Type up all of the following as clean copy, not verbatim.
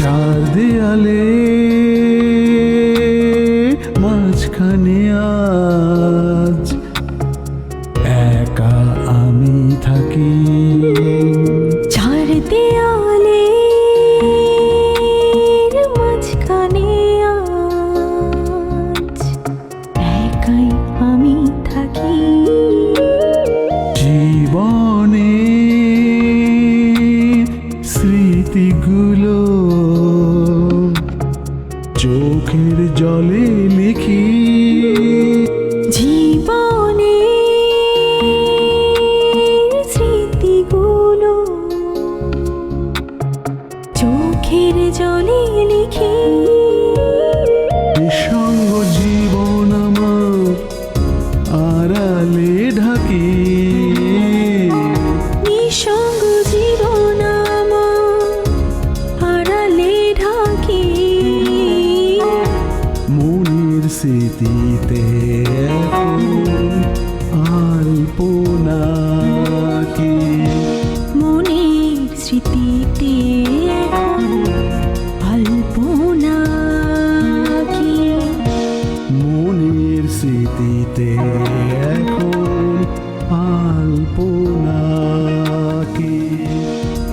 চার দেয়ালে মাঝখানে আজ একা আমি থাকি। চার দেয়ালে মাঝখানে আজ একাই আমি থাকি। জীবনে স্মৃতিগুলো চোখের জলে লিখি। জীবনে স্মৃতিগুলো চোখের জলে লিখি। নিঃসঙ্গ জীবন আমার আড়ালে ঢাকি। নিঃসঙ্গ জীবন আমার আড়ালে ঢাকি। মনের স্মৃতিতে এখন আলপনা কি। মনের স্মৃতিতে এখন আলপনা কি। মনের স্মৃতিতে এখন আলপনা কি।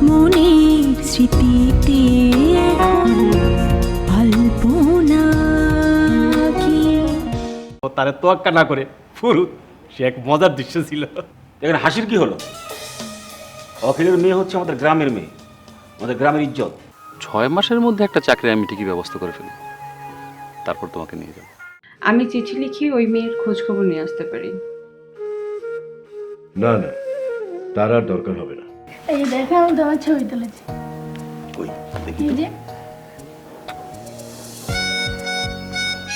মনের স্মৃতিতে এখন আলপনা কি। ও তারে তোয়াক্কা না করে ফুরুত, সে এক মজার দৃশ্য ছিল। এখানে হাসির কি হলো? অখিলের মেয়ে হচ্ছে আমাদের গ্রামের মেয়ে, আমাদের গ্রামের ইজ্জত। 6 মাসের মধ্যে একটা চাকরি আমি ঠিকই ব্যবস্থা করে ফেলি, তারপর তোমাকে নিয়ে যাবো। আমি চিঠি লিখে ওই মেয়ের খোঁজ খবর নিয়ে আসতে পারি। না না, তার আর দরকার হবে না। এই যে দেখো আমি তোমার ছবি তুলেছি। কই দেখি এই তো। যে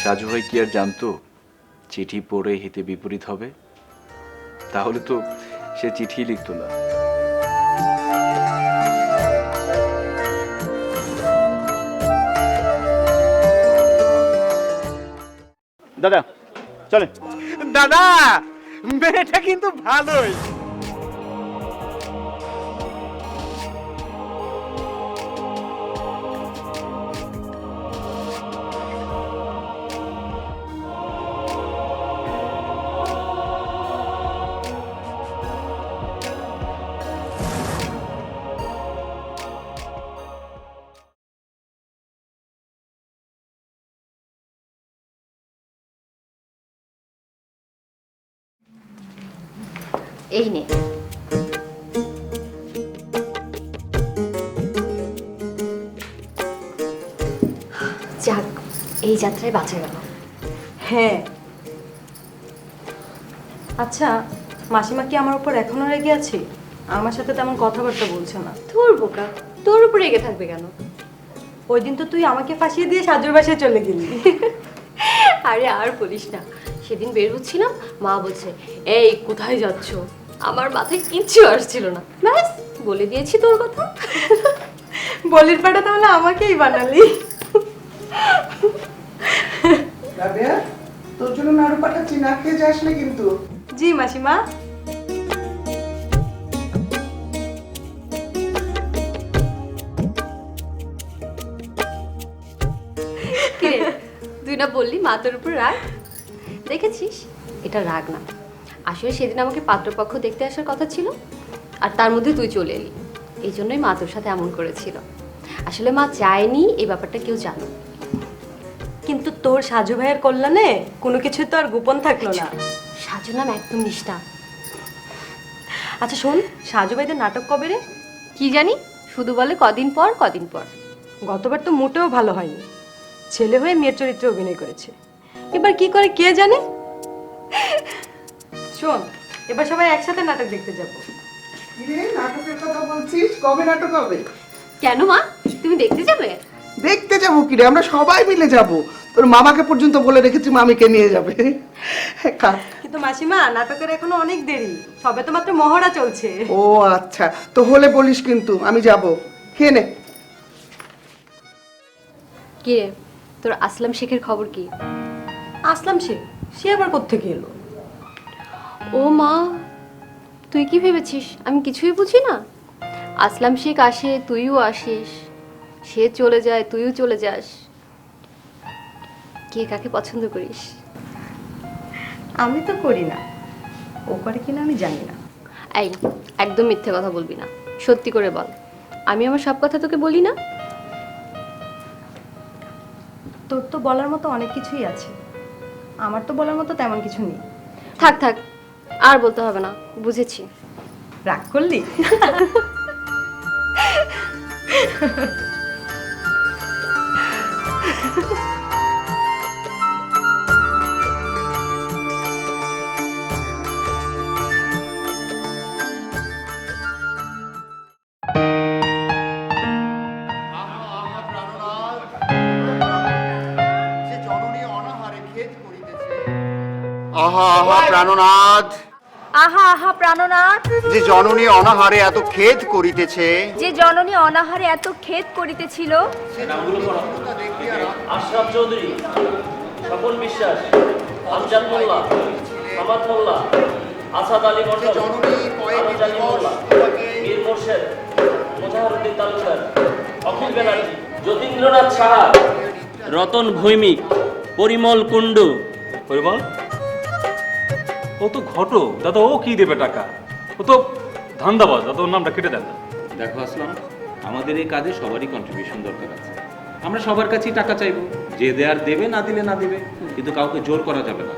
সাজু ভাই কি আর জানতো চিঠি পড়ে হিতে বিপরীত হবে? তাহলে তো সে চিঠি লিখতো না। দাদা চলেন। দাদা মেয়েটা কিন্তু ভালোই। এই নে। যাক, এই যাত্রায় বাঁচা গেল। হ্যাঁ, আচ্ছা মাসিমা কি আমার উপর এখনো রেগে আছে? আমার সাথে তেমন কথাবার্তা বলছে না। তোর বোকা, তোর উপরে রেগে থাকবে কেন? ওই দিন তো তুই আমাকে ফাঁসিয়ে দিয়ে সাজুর বাসায় চলে গেলি। আরে আর বলিস না, সেদিন বের হচ্ছিলাম, মা বলছে এই কোথায় যাচ্ছ? আমার মাথায় কিচ্ছু আসছিল না, ব্যাস বলে দিয়েছি তোর কথা। বলির পাটা তাহলে আমাকেই বানালি। রাবেয়া, তোর জন্য নাড়ু পাঠাচ্ছি, না খেয়ে যাস না কিন্তু। জি মাসিমা। কিরে, তুই না বললি মা তোর উপর রাগ? দেখেছিস, এটা রাগ না, আসলে সেদিন আমাকে পাত্রপক্ষ দেখতে আসার কথা ছিল, আর তার মধ্যে তুই চলে এলি। এই জন্যই মা তোর সাথে এমন করেছিল। আসলে মা চায়নি এই ব্যাপারটা কেউ জানো। কিন্তু তোর সাজু ভাইয়ের কল্যাণে কোনো কিছু তো আর গোপন থাকলো না। সাজু নাম একদম নিষ্ঠা। আচ্ছা শোন, সাজু ভাইদের নাটক কবে রে? কি জানি, শুধু বলে কদিন পর কদিন পর। গতবার তো মোটেও ভালো হয়নি, ছেলে হয়ে মেয়ের চরিত্রে অভিনয় করেছে। এবার কি করে কে জানে। শোন, এবার সবাই একসাথে নাটক দেখতে যাব। কিরে, নাটকের কথা বলছিস? কবে নাটক হবে? কেন মা, তুমি দেখতে যাবে? দেখতে যাবো কিরে, আমরা সবাই মিলে যাব। তোর মামাকে পর্যন্ত বলে রেখেছি মামিকে নিয়ে যাবে। খা। কিন্তু মাসিমা, নাটকের এখনো অনেক দেরি, সবে তো মাত্র মহড়া চলছে। ও আচ্ছা, তো হলে বলিস কিন্তু, আমি যাব। খেয়ে নে। কি রে, তোর আসলাম শেখের খবর কি? আসলাম শেখ, সে আবার কোত্থেকে এলো? ও মা, তুই কি ভেবেছিস আমি কিছুই বুঝি না? আসলাম শেখ আসে, তুইও আসিস, সে চলে যায়, তুইও চলে যাস। কে কাকে পছন্দ করিস? আমি তো করি না, ও করে কিনা আমি জানি না। এই, একদম মিথ্যে কথা বলবি না, সত্যি করে বল। আমি আমার সব কথা তোকে বলি না? তোর তো বলার মতো অনেক কিছুই আছে, আমার তো বলার মতো তেমন কিছু নেই। থাক থাক, আর বলতে হবে না, বুঝেছি। রাগ করলি? আহা আহা প্রাণনাথ, আহা আহা প্রাণনাথ, যে জননী অনাহারে এত খেদ করিতেছে, যে জননী অনাহারে এত খেদ করিতেছিল। আশরাফ চৌধুরী, স্বপন বিশ্বাস, আমজাদ মোল্লা, সামাদ মোল্লা, আসাদ আলী মন্ডল, আনোজ আলী মোল্লা, মীর মোর্শেদ, মোজাহারুদ্দিন তালুকদার, অখিল ব্যানার্জি, যতীন্দ্রনাথ সাহা, রতন ভৌমিক, পরিমল কুণ্ডু। পরিমল, ও তো ঘটক দাদা, ও কি দেবে টাকা? ও তো ধান্দাবাজ দাদা, ওর নামটা কেটে দেন না। দেখো আসলাম, আমাদের এই কাজে সবারই কন্ট্রিবিউশন দরকার আছে। আমরা সবার কাছেই টাকা চাইবো, যে দেয়ার দেবে, না দিলে না দিবে, কিন্তু কাউকে জোর করা যাবে না।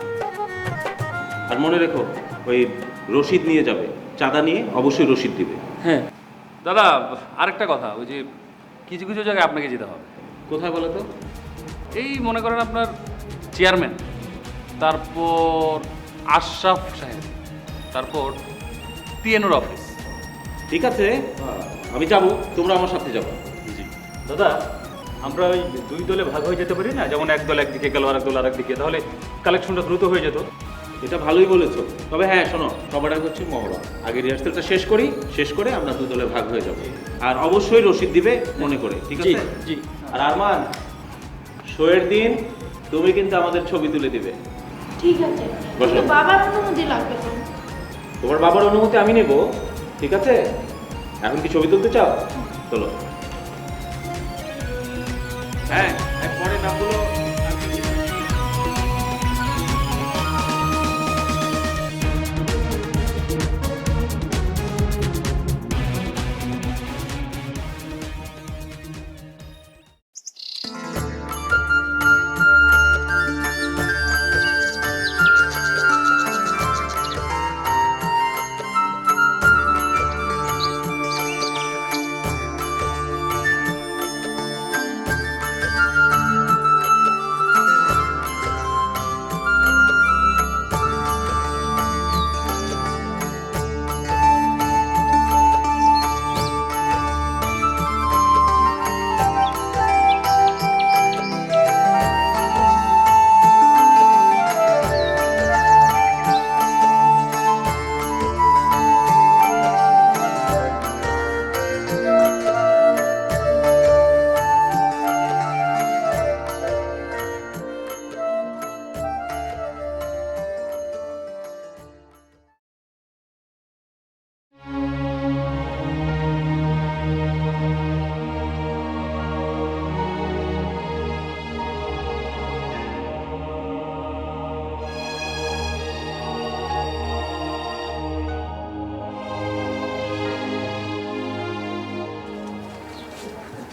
আর মনে রেখো, ওই রসিদ নিয়ে যাবে, চাঁদা নিয়ে অবশ্যই রসিদ দিবে। হ্যাঁ দাদা, আরেকটা কথা, ওই যে কিছু কিছু জায়গায় আপনাকে যেতে হবে। কোথায় বলো তো? এই মনে করেন আপনার চেয়ারম্যান, তারপর আশরাফ সাহেব, তারপর টিএনওর অফিস। ঠিক আছে, আমি যাব, তোমরা আমার সাথে যাবো। জি দাদা, আমরা ওই দুই দলে ভাগ হয়ে যেতে পারি না? যেমন এক দল একদিকে গেল, আরেক দল আরেকদিকে, তাহলে কালেকশনটা দ্রুত হয়ে যেত। এটা ভালোই বলেছো, তবে হ্যাঁ শোনো, সবার আগে হচ্ছে মহড়া। আগে রিহার্সালটা শেষ করি, শেষ করে আমরা দুই দলে ভাগ হয়ে যাবো। আর অবশ্যই রসিদ দিবে মনে করে, ঠিক আছে? জি। আর আরমান, শোয়ের দিন তুমি কিন্তু আমাদের ছবি তুলে দিবে। ঠিক আছে, বসো। কিন্তু বাবার অনুমতি লাগবে তো। তোমার বাবার অনুমতি আমি নেব, ঠিক আছে? এখন কি ছবি তুলতে চাও? চলো। হ্যাঁ, পরে নামগুলো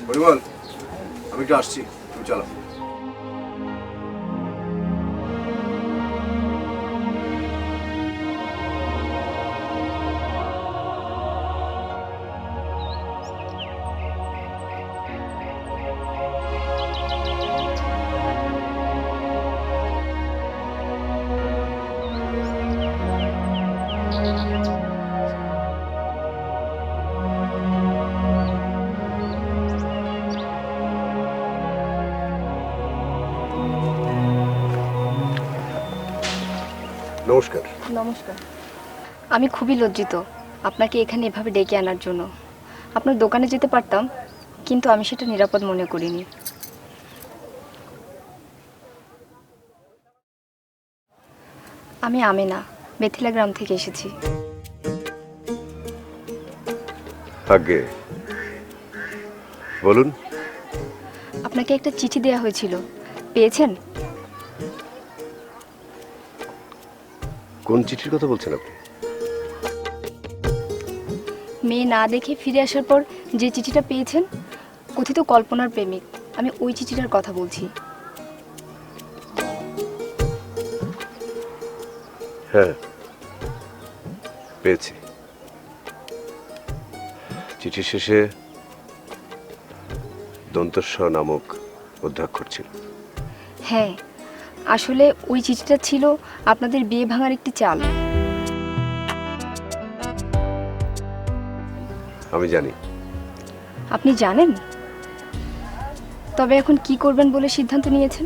পরিমল, আমি একটু আসছি, তুমি চালাও। নমস্কার। নমস্কার। আমি খুবই লজ্জিত আপনাকে এখানে এভাবে ডেকে আনার জন্য। আপনার দোকানে যেতে পারতাম, কিন্তু আমি সেটা নিরাপদ মনে করিনি। আমি আমেনা, বেথিলা গ্রাম থেকে এসেছি। আগে বলুন, আপনাকে একটা চিঠি দেওয়া হয়েছিল, পেয়েছেন? কোন চিঠির কথা বলছেন আপনি? মেয়ে না দেখে ফিরে আসার পর যে চিঠিটা পেয়েছেন, কথিত কল্পনার প্রেমিক, আমি ওই চিঠিটার কথা বলছি। হ্যাঁ, পেয়েছি। চিঠির শেষে দন্তস্ব নামক অধ্যাক্ষর ছিল। হ্যাঁ, আসলে ওই চিঠিটা ছিল আপনাদের বিয়ে ভাঙার একটি চাল। আমি জানি। আপনি জানেন? তবে এখন কি করবেন বলে সিদ্ধান্ত নিয়েছেন?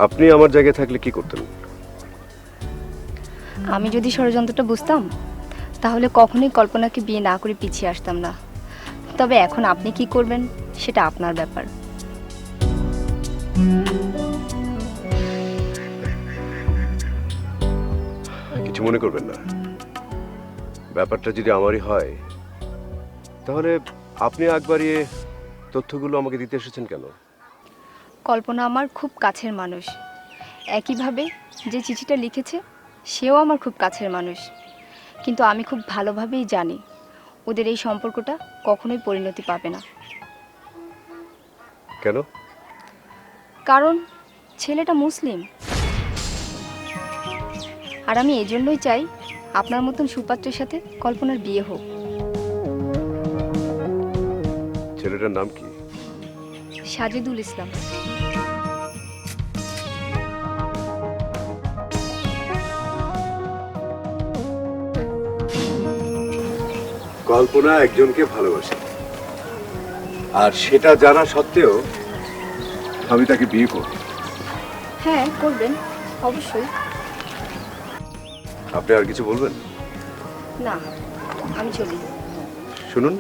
আপনি আমার জায়গায় থাকলে কি করতেন? আমি যদি ষড়যন্ত্রটা বুঝতাম তাহলে কখনোই কল্পনাকে বিয়ে না করে পিছিয়ে আসতাম না। তবে এখন আপনি কি করবেন সেটা আপনার ব্যাপার। কিছু মনে করবেন না। ব্যাপারটা যদি আমারই হয় তাহলে আপনি আগ বাড়িয়ে তথ্যগুলো আমাকে দিতে এসেছেন কেন? কল্পনা আমার খুব কাছের মানুষ, একইভাবে যে চিঠিটা লিখেছে সেও আমার খুব কাছের মানুষ। কিন্তু আমি খুব ভালোভাবেই জানি ওদের এই সম্পর্কটা কখনোই পরিণতি পাবে না। কেন? কারণ ছেলেটা মুসলিম। আর আমি এজন্যই চাই আপনার মতন সুপাত্রের সাথে কল্পনার বিয়ে হোক। ছেলেটার নাম কি? সাজিদুল ইসলাম। কল্পনা একজনকে ভালোবাসে, আর সেটা জানা সত্ত্বেও আমি তাকে বিয়ে করব। হ্যাঁ, করবেন অবশ্যই। আপনি আর কিছু বলবেন? না, আমি চলি। শুনুন,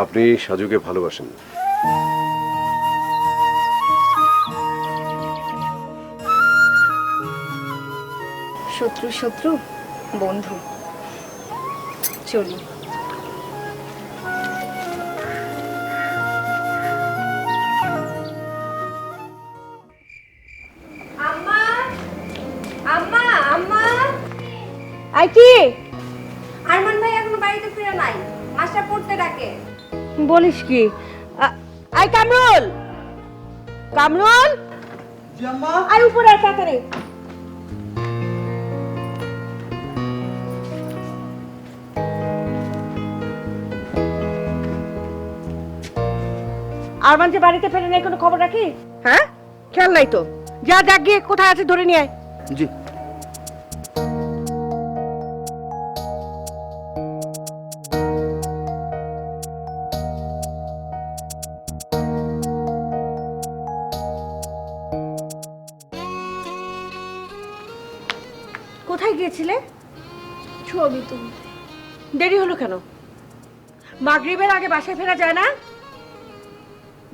আপনি সাজুকে ভালোবাসেন। শত্রু শত্রু, বন্ধু। চলি। আম্মা, আম্মা, আম্মা। আই কি আরমান ভাই এখনো বাড়িতে ফিরে নাই, মাস্টার পড়তে ডাকে। বলিস কি? আই কামরুল, কামরুল, আই উপরে আয় তাড়াতাড়ি। আরমান যে বাড়িতে ফেরে নাই কোনো খবর রাখি? হ্যাঁ, খেয়াল নাই তো। যা দেখ গিয়ে কোথায় আছে ধরে নিয়ে আয়। জি। কোথায় গিয়েছিলে? ছবি তুলতে। দেরি হলো কেন? মাগরিবের আগে বাসায় ফেরা যায় না?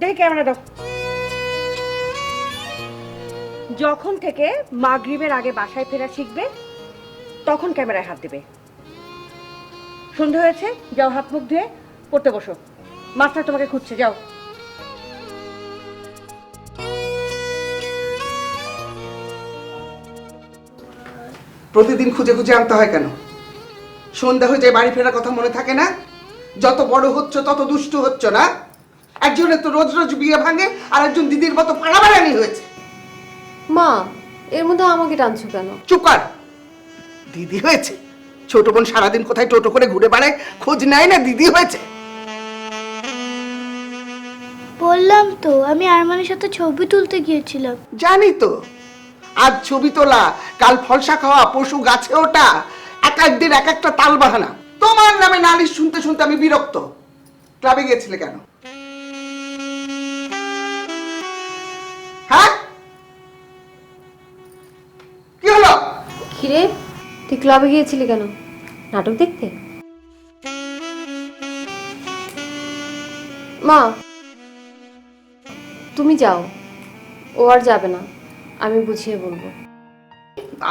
দেখি ক্যামেরা দাও। যখন থেকে মাগরিবের আগে বাসায় ফেরা শিখবে তখন ক্যামেরায় হাত দেবে। সন্ধ্যা হয়েছে, যাও হাত মুখ ধুয়ে পড়তে বসো। মাস্টার তোমাকে খুঁজছে, যাও। প্রতিদিন খুঁজে খুঁজে আনতে হয় কেন? সন্ধ্যা হয়ে যায়, বাড়ি ফেরার কথা মনে থাকে না? যত বড় হচ্ছ তত দুষ্টু হচ্ছ না? একজনের তো রোজ রোজ বিয়ে ভাঙে, আর একজন দিদির মতো পাড়াবাড়ানি হয়েছে। মা, এর মধ্যে আমাকে টানছো কেন? চুপ কর। দিদি হয়েছে? ছোট বোন সারাদিন কোথায় টোটো করে ঘুরে বেড়ায়, খোঁজ নেয় না দিদি হয়েছে? বললাম তো আমি আরমানের সাথে ছবি তুলতে গিয়েছিলাম। জানি তো, আজ ছবি তোলা, কাল ফলসা খাওয়া, পশু গাছে ওঠা, এক একদিন এক একটা তাল বাহানা। তোমার নামে নালিশ শুনতে শুনতে আমি বিরক্ত। ক্লাবে গিয়েছিলে কেন? হ্যাঁ, কি হলো? কিরে, তুই ক্লাবে গিয়েছিলি কেন? নাটক দেখতে? মা, তুমি যাও, ও আর যাবে না, আমি বুঝিয়ে বলবো।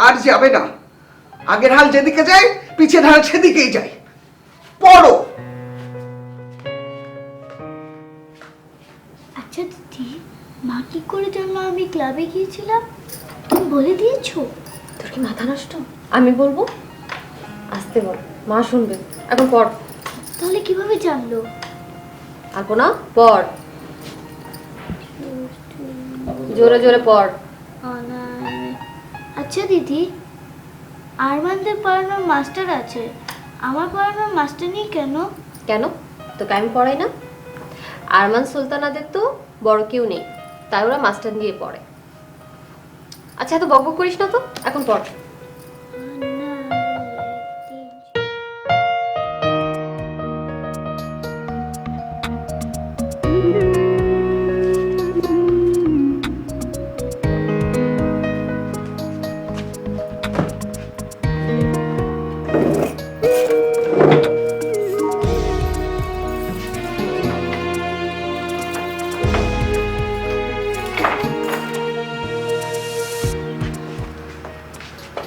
আর যাবে না? আগের হাল যেদিকে যায় পিছের হাল সেদিকেই যায়। পড়ো। করে জানলো আমি ক্লাবে গিয়েছিলাম? তুমি বলে দিয়েছো? তোর কি মাথা নষ্ট? আমি বলবো? আসতে বল, মা শুনবে। এখন পড়। তাহলে কিভাবে জানলো? আর না, পড়, জোরে জোরে পড়। আচ্ছা দিদি, আরমানদের পড়ানোর মাস্টার আছে, আমার পড়ানোর মাস্টার নেই কেন? কেন? তোকে আমি পড়াই না? আরমান সুলতানাদের তো বড় কেউ নেই, তাই ওরা মাস্টার দিয়ে পড়ে। আচ্ছা, এত বকবক করিস না তো, এখন পড়।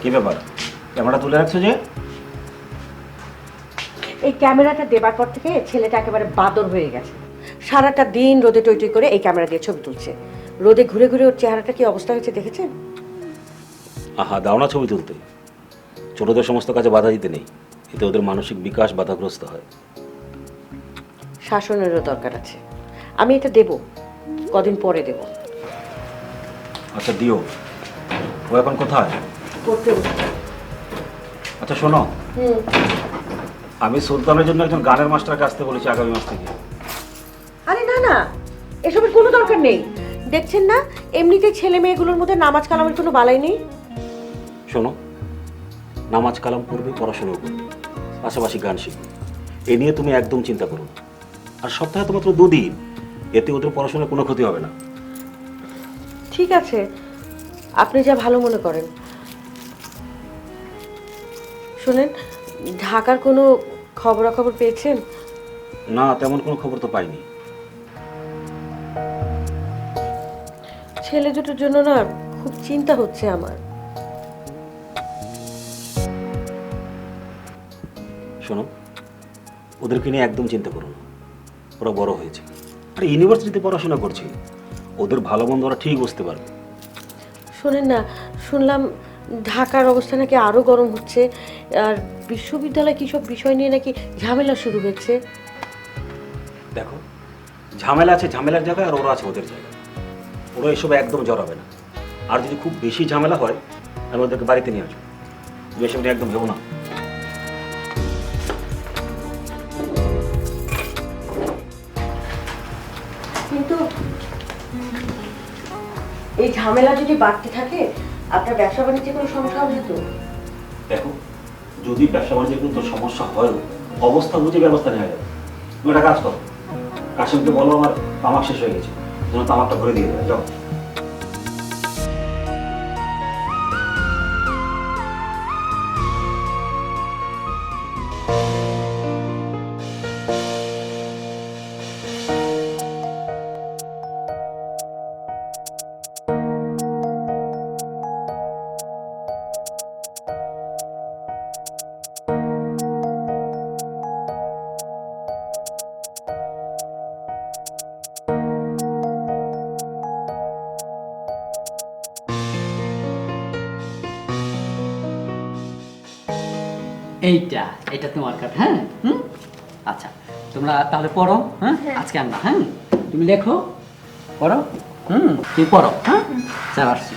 কি ব্যাপার, ক্যামেরা তুলে রাখছো যে? এই ক্যামেরাটা দেবার পর থেকে ছেলেটা একেবারে বাদর হয়ে গেছে। সারাটা দিন রোদে টই করে এই ক্যামেরা দিয়ে ছবি তুলছে। রোদে ঘুরে ঘুরে ওর চেহারাটা কি অবস্থা হয়েছে দেখেছেন? আহা, দাও না ছবি তুলতে। ছোটদের সমস্ত কাজে বাধা দিতে নেই, এতে ওদের মানসিক বিকাশ বাধাগ্রস্ত হয়। শাসনেরও দরকার আছে। আমি এটা দেব, কদিন পরে দেব। আচ্ছা দিও। ও এখন কোথায়? করতে বসে। আচ্ছা শোনো, আমি সুলতানের জন্য একজন গানের মাস্টারকে আসতে বলেছি আগামী মাস থেকে। আরে না না, এসবের কোনো দরকার নেই। দেখছেন না এমনিতে ছেলে মেয়েগুলোর মধ্যে নামাজ কালামের কোনো বালাই নেই। শোনো, নামাজ কালাম পড়বে, পড়াশোনাও করবে, পাশাপাশি গান শিখবে। এ নিয়ে তুমি একদম চিন্তা করো না। আর সপ্তাহে তো মাত্র 2 দিন, এতে ওদের পড়াশোনার কোনো ক্ষতি হবে না। ঠিক আছে, আপনি যা ভালো মনে করেন। শুনেন, ঢাকার কোনো খবরাখবর পেয়েছেন? না, তেমন কোনো খবর তো পাইনি। ছেলে দুটোর জন্য না খুব চিন্তা হচ্ছে আমার। শোনো, ওদেরকে নিয়ে একদম চিন্তা করো না। ওরা বড় হয়েছে আর ইউনিভার্সিটিতে পড়াশোনা করছে, ওদের ভালো মন্দ ওরা ঠিক বুঝতে পারবে। শোনেন না, শুনলাম ঢাকার অবস্থা নাকি আরো গরম হচ্ছে, আর বিশ্ববিদ্যালয়ে কিসব বিষয় নিয়ে নাকি ঝামেলা শুরু হয়েছে। দেখো, ঝামেলা আছে ঝামেলার জায়গায়, আর ওরা আছে ওদের জায়গায়। ওরা এসব একদম জড়াবে না। আর যদি খুব বেশি ঝামেলা হয়, আমি ওদেরকে বাড়িতে নিয়ে আসবো। তুমি এসব নিয়ে একদম ভেবো না। কিন্তু এই ঝামেলা যদি বাড়তে থাকে, আপনার ব্যবসা বাণিজ্যে কোনো সমস্যা হবে তো? দেখো, যদি ব্যবসা বাণিজ্যে কিন্তু সমস্যা হয়, অবস্থা বুঝে ব্যবস্থা নেওয়া যাবে। তুমি একটা কাজ করো, কাশিমকে বলো আমার তামাক শেষ হয়ে গেছে, যেন তামাকটা ভরে দিয়ে দেবে। যাও। এইটা এটা তোমার কার্ড। হ্যাঁ, আচ্ছা, তোমরা তাহলে পড়ো। হ্যাঁ, আজকে আমরা, হ্যাঁ, তুমি লেখো, পড়ো। তুমি পড়ো। হ্যাঁ, স্যার আসছি।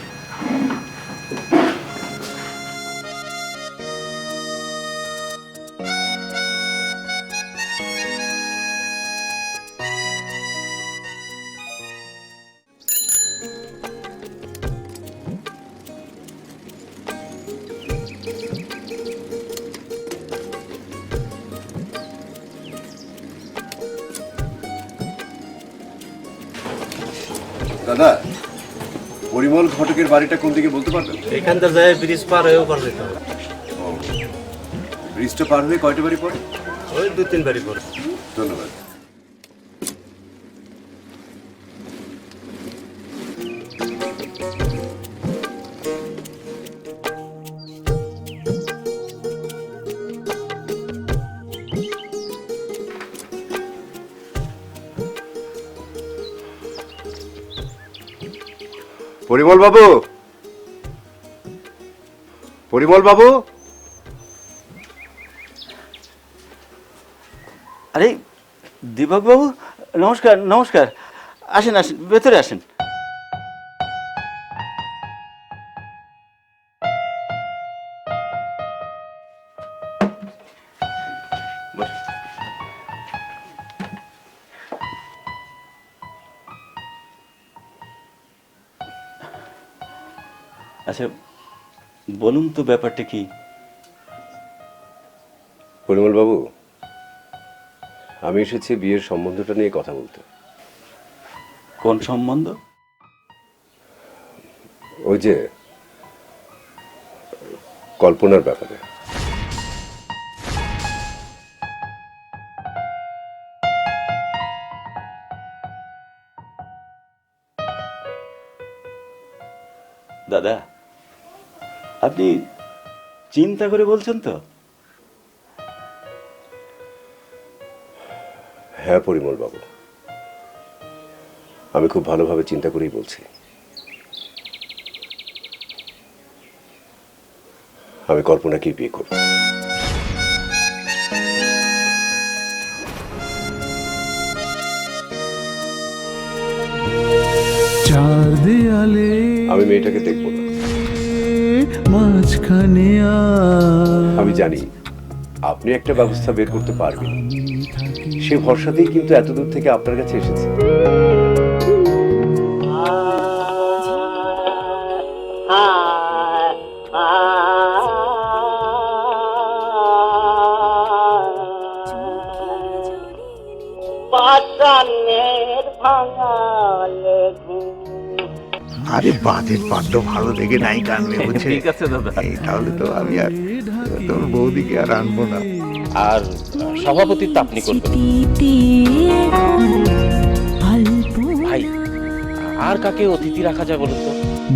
দাদা, পরিমল ঘটকের বাড়িটা কোন দিকে বলতে পারবেন? এখানটা যায় ব্রিজ পার হয়েও পার হইতে হবে। ব্রিজটা পার হয়ে কয়টা বাড়ি পড়ে? ওই 2-3 বাড়ি পরে। ধন্যবাদ। পরিমল বাবু, পরিমল বাবু। আরে দীপক বাবু, নমস্কার নমস্কার। আসেন আসেন, ভেতরে আসেন। আচ্ছা বলুন তো ব্যাপারটা কি? পরিমল বাবু, আমি এসেছি বিয়ের সম্বন্ধটা নিয়ে কথা বলতে। কোন সম্বন্ধ? ওই যে কল্পনার ব্যাপারে। দাদা, আপনি চিন্তা করে বলছেন তো? হ্যাঁ পরিমল বাবু, আমি খুব ভালোভাবে চিন্তা করেই বলছি। আমি কল্পনাকেই বিয়ে করব। চার দেয়ালে আমি মেয়েটাকে দেখব না। মাঝখানে আমি জানি আপনি একটা ব্যবস্থা বের করতে পারবেন। সে ভরসাতেই কিন্তু এতদূর থেকে আপনার কাছে এসেছে। আরে বাজেট পাদ্য ভালো দেখে নাই কানবে, বুঝছে? ঠিক আছে দাদা। এই তাহলে তো আমি আর তোর বৌদিকে আর আনবো না। আর সভাপতিত্ব আপনি করবেন। ভাই, আর কাকে অতিথি রাখা যায় বলুন তো?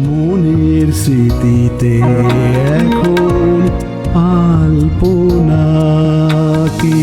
মনের স্মৃতিতে এখন আলপনা কি